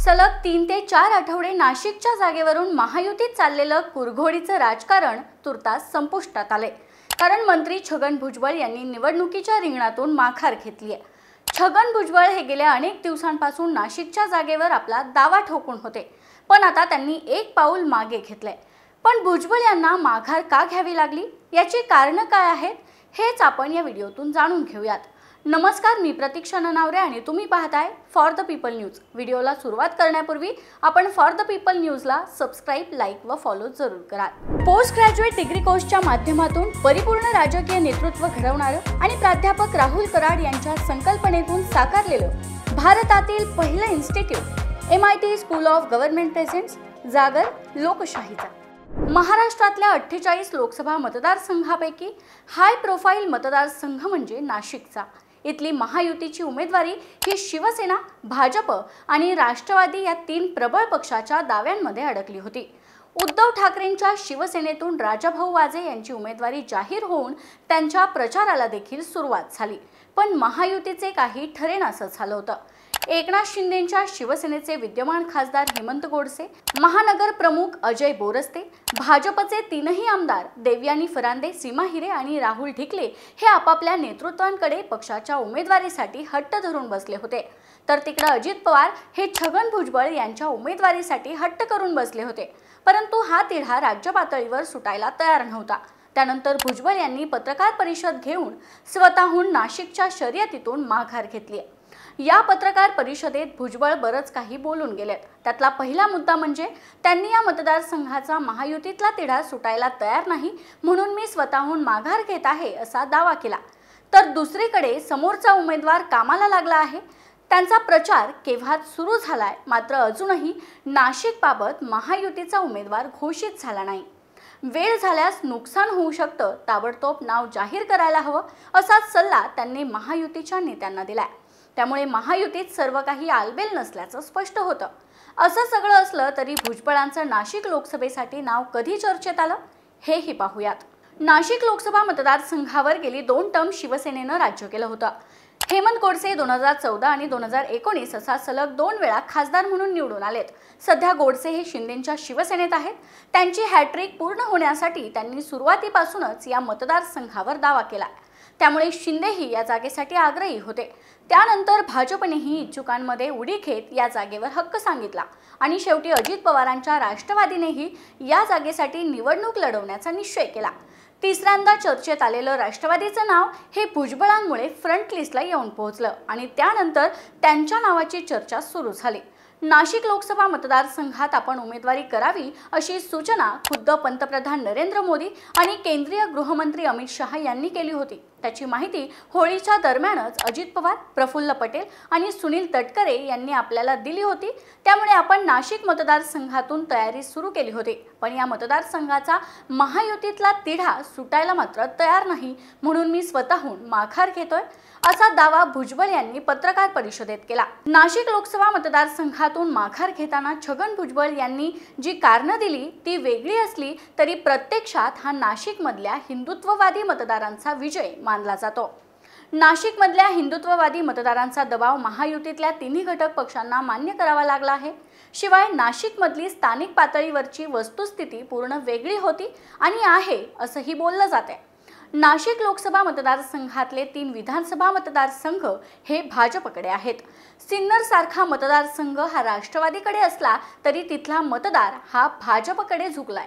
सलग 3 ते 4 आठवडे नाशिकच्या जागेवरून महायुतीत चाललेलं कुरघोडीचं राजकारण तुर्तास संपुष्टात आले। कारण मंत्री छगन भुजबळ यांनी निवडणुकीच्या रिंगणातून माघार घेतली आहे। छगन भुजबळ हे गेल्या अनेक दिवसांपासून नाशिकच्या जागेवर आपला दावा ठोकून होते, पण आता त्यांनी एक पाऊल मागे घेतलंय। पण भुजबळ यांना माघार का घ्यावी लागली, याची कारणं काय आहेत, हेच आपण या व्हिडिओतून जाणून घेऊयात। नमस्कार, मी प्रतीक्षा ननावरे आणि तुम्ही पाहताय फॉर द पीपल न्यूज। व्हिडिओला सुरुवात करण्यापूर्वी आपण फॉर द पीपल न्यूजला सबस्क्राइब, लाईक व फॉलो जरूर करा। पोस्ट ग्रॅज्युएट डिग्री कोर्सच्या माध्यमातून परिपूर्ण राजकीय नेतृत्व घडवणारं आणि प्राध्यापक राहुल कराड यांच्या संकल्पनेतून साकारलेलं भारतातील पहिलं institute MIT school of government presents जागर लोकशाहीचा। महाराष्ट्रातल्या 48 लोकसभा मतदारसंघापैकी हाय प्रोफाईल मतदारसंघ म्हणजे नाशिकचा। इथली महायुतीची उमेदवारी ही शिवसेना, भाजप आणि राष्ट्रवादी या 3 प्रबळ पक्षाच्या दाव्यांमध्ये अडकली होती। उद्धव ठाकरेंच्या शिवसेनेतून राजाभाऊ वाजे यांची उमेदवारी जाहीर होऊन त्यांच्या प्रचाराला देखील सुरुवात झाली, पण महायुतीचे काही ठरेनासं झालं होतं। एकनाथ शिंदेंच्या शिवसेनेचे विद्यमान खासदार हेमंत गोडसे, महानगर प्रमुख अजय बोरस्ते, भाजपचे 3ही आमदार देवयानी फरांदे, सीमा हिरे आणि राहुल ढिकले हे आपापल्या नेतृत्वांकडे पक्षाच्या उमेदवारीसाठी हट्ट धरून बसले होते। तर तिकडे अजित पवार हे छगन भुजबळ यांच्या उमेदवारीसाठी हट्ट करून बसले होते, परंतु हा तिढा राज्य पातळीवर सुटायला तयार नव्हता। त्यानंतर भुजबळ यांनी पत्रकार परिषद घेऊन स्वतःहून नाशिकच्या शर्यतीतून माघार घेतली। या पत्रकार परिषदेत भुजबळ बरंच काही बोलून गेलेत। त्यातला पहिला मुद्दा म्हणजे त्यांनी या मतदारसंघाचा महायुतीतला तिढा सुटायला तयार नाही, म्हणून मी स्वतःहून माघार घेत आहे असा दावा केला। तर दुसरीकडे समोरचा उमेदवार कामाला लागला आहे। त्यांचा प्रचार केव्हाच सुरू झालाय, मात्र अजूनही नाशिकबाबत महायुतीचा उमेदवार घोषित झाला नाही। वेळ झाल्यास नुकसान होऊ शकतं, ताबडतोब नाव जाहीर करायला हवं असाच सल्ला त्यांनी महायुतीच्या नेत्यांना दिलाय। त्यामुळे महायुतीत सर्व काही आलबेल नसल्याचं स्पष्ट होतं। असं सगळं असलं तरी भुजबळांचं नाशिक लोकसभेसाठी नाव कधी चर्चेत आलं, हेही पाहूयात। नाशिक लोकसभा मतदारसंघावर गेली 2 टर्म शिवसेनेनं राज्य केलं होतं। हेमंत गोडसे 2014 आणि 2019 असा सलग 2 वेळा खासदार म्हणून निवडून आलेत। सध्या गोडसे हे शिंदेंच्या शिवसेनेत आहेत। त्यांची हॅट्रिक पूर्ण होण्यासाठी त्यांनी सुरुवातीपासूनच या मतदारसंघावर दावा केला, त्यामुळे शिंदेही या जागेसाठी आग्रही होते। त्यानंतर भाजपनेही इच्छुकांमध्ये उडी घेत या जागेवर हक्क सांगितला आणि शेवटी अजित पवारांच्या राष्ट्रवादीनेही या जागेसाठी निवडणूक लढवण्याचा निश्चय केला। तिसऱ्यांदा चर्चेत आलेलं राष्ट्रवादीचं नाव हे भुजबळांमुळे फ्रंट लिस्टला येऊन पोहोचलं आणि त्यानंतर त्यांच्या नावाची चर्चा सुरू झाली। नाशिक लोकसभा मतदारसंघात आपण उमेदवारी करावी अशी सूचना खुद्द पंतप्रधान नरेंद्र मोदी आणि केंद्रीय गृहमंत्री अमित शहा यांनी केली होती। त्याची माहिती होळीच्या दरम्यानच अजित पवार, प्रफुल्ल पटेल आणि सुनील तटकरे यांनी आपल्याला दिली होती। त्यामुळे आपण नाशिक मतदारसंघातून तयारी सुरू केली होती, पण या मतदारसंघाचा महायुतीतला तिढा सुटायला मात्र तयार नाही, म्हणून मी स्वतःहून माघार घेतोय असा दावा भुजबळ यांनी पत्रकार परिषदेत केला। नाशिक लोकसभा मतदारसंघातून माघार घेताना छगन भुजबळ यांनी जी कारणं दिली ती वेगळी असली तरी प्रत्यक्षात हा नाशिकमधल्या हिंदुत्ववादी मतदारांचा विजय मानला जातो। नाशिकमधल्या हिंदुत्ववादी मतदारांचा दबाव महायुतीतल्या 3ही घटक पक्षांना मान्य करावा लागला आहे। शिवाय नाशिकमधली स्थानिक पातळीवरची वस्तुस्थिती पूर्ण वेगळी होती आणि आहे असंही बोललं जाते। नाशिक लोकसभा मतदारसंघातले 3 विधानसभा मतदारसंघ हे भाजपकडे आहेत। सिन्नर सारखा मतदारसंघ हा राष्ट्रवादीकडे असला तरी तिथला मतदार हा भाजपकडे झुकलाय।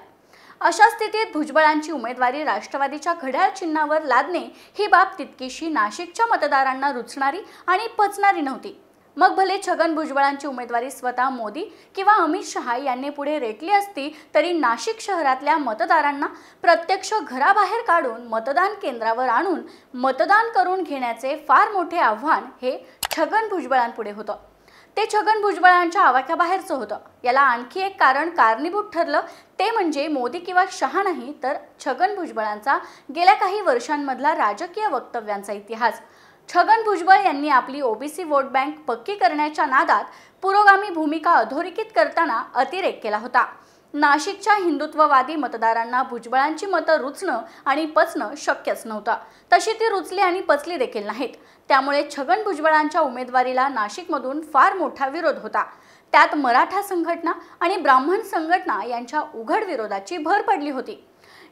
अशा स्थितीत भुजबळांची उमेदवारी राष्ट्रवादीच्या घड्याळ चिन्हावर लादणे ही बाब तितकीशी नाशिकच्या मतदारांना रुचणारी आणि पचणारी नव्हती। मग भले छगन भुजबळांची उमेदवारी स्वतः मोदी किंवा अमित शहा यांनी पुढे रेटली असती तरी नाशिक शहरातल्या मतदारांना प्रत्यक्ष घराबाहेर काढून मतदान केंद्रावर आणून मतदान करून घेण्याचे फार मोठे आव्हान हे छगन भुजबळांपुढे होतं। ते छगन भुजबळांच्या आवाक्याबाहेरचं होतं। याला आणखी एक कारण कारणीभूत ठरलं, ते म्हणजे मोदी किंवा शहा नाही तर छगन भुजबळांचा गेल्या काही वर्षांमधला राजकीय वक्तव्यांचा इतिहास। छगन भुजबळ यांनी आपली ओबीसी वोट बँक पक्की करण्याच्या नादात पुरोगामी भूमिका अधोरेखित करताना अतिरेक केला होता। नाशिकच्या हिंदुत्ववादी मतदारांना भुजबळांची मतं रुचणं आणि पचणं शक्यच नव्हतं। तशी ती रुचली आणि पचली देखील नाहीत। त्यामुळे छगन भुजबळांच्या उमेदवारीला नाशिकमधून फार मोठा विरोध होता। त्यात मराठा संघटना आणि ब्राह्मण संघटना यांच्या उघड विरोधाची भर पडली होती।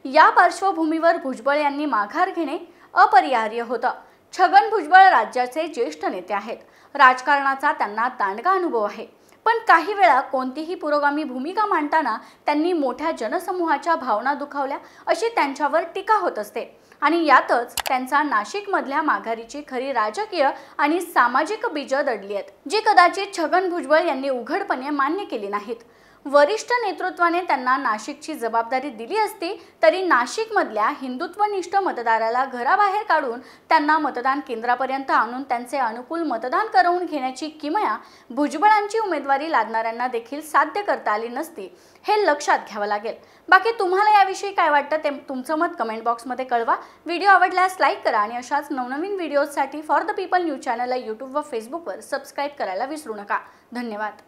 या पार्श्वभूमीवर भुजबळ यांनी माघार घेणे अपरिहार्य होतं। छगन भुजबळ राज्याचे ज्येष्ठ नेते आहेत, राजकारणाचा त्यांना दांडगा अनुभव आहे, पण काही वेळा कोणतीही पुरोगामी भूमिका मांडताना त्यांनी मोठ्या जनसमूहाच्या भावना दुखावल्या अशी त्यांच्यावर टीका होत असते आणि यातच त्यांचा नाशिकमधल्या माघारीची खरी राजकीय आणि सामाजिक बीजं दडली आहेत, जी कदाचित छगन भुजबळ यांनी उघडपणे मान्य केली नाहीत। वरिष्ठ नेतृत्वाने त्यांना नाशिकची जबाबदारी दिली असती तरी नाशिकमधल्या हिंदुत्वनिष्ठ मतदाराला घराबाहेर काढून त्यांना मतदान केंद्रापर्यंत आणून त्यांचे अनुकूल मतदान करवून घेण्याची किमया भुजबळांची उमेदवारी लादणाऱ्यांना देखील साध्य करता आली नसती, हे लक्षात घ्यावं लागेल। बाकी तुम्हाला याविषयी काय वाटतं ते तुमचं मत कमेंट बॉक्समध्ये कळवा। व्हिडिओ आवडल्यास लाईक करा आणि अशाच नवनवीन व्हिडिओजसाठी फॉर द पीपल न्यूज चॅनलला यूट्यूब व फेसबुकवर सबस्क्राईब करायला विसरू नका। धन्यवाद।